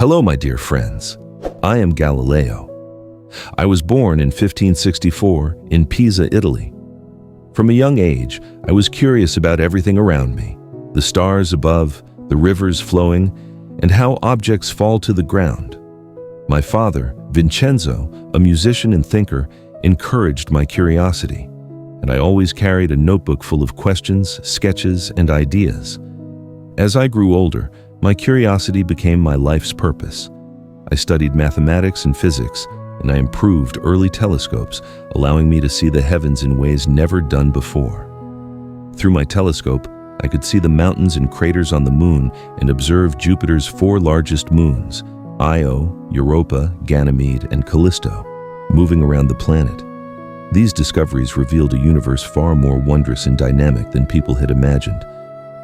Hello, my dear friends. I am Galileo. I was born in 1564 in Pisa, Italy. From a young age, I was curious about everything around me, the stars above, the rivers flowing, and how objects fall to the ground. My father, Vincenzo, a musician and thinker, encouraged my curiosity, and I always carried a notebook full of questions, sketches, and ideas. As I grew older, my curiosity became my life's purpose. I studied mathematics and physics, and I improved early telescopes, allowing me to see the heavens in ways never done before. Through my telescope, I could see the mountains and craters on the moon and observe Jupiter's 4 largest moons, Io, Europa, Ganymede, and Callisto, moving around the planet. These discoveries revealed a universe far more wondrous and dynamic than people had imagined.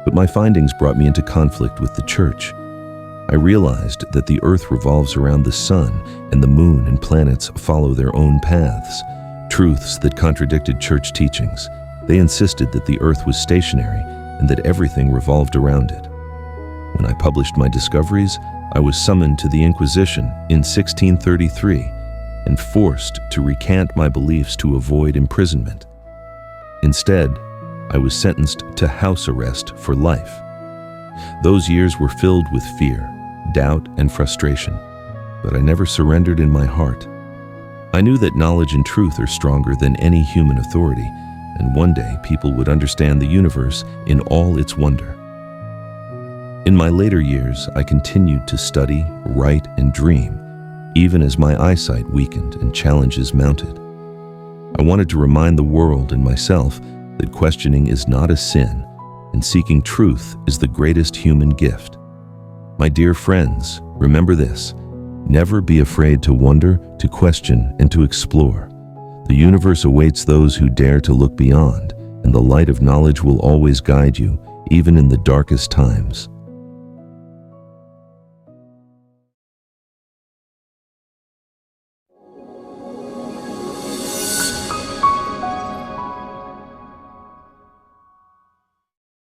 But my findings brought me into conflict with the church. I realized that the Earth revolves around the sun and the moon and planets follow their own paths, truths that contradicted church teachings. They insisted that the Earth was stationary and that everything revolved around it. When I published my discoveries, I was summoned to the Inquisition in 1633 and forced to recant my beliefs to avoid imprisonment. Instead, I was sentenced to house arrest for life. Those years were filled with fear, doubt, and frustration, but I never surrendered in my heart. I knew that knowledge and truth are stronger than any human authority, and one day people would understand the universe in all its wonder. In my later years, I continued to study, write, and dream, even as my eyesight weakened and challenges mounted. I wanted to remind the world and myself that questioning is not a sin, and seeking truth is the greatest human gift. My dear friends, remember this: never be afraid to wonder, to question, and to explore. The universe awaits those who dare to look beyond, and the light of knowledge will always guide you, even in the darkest times.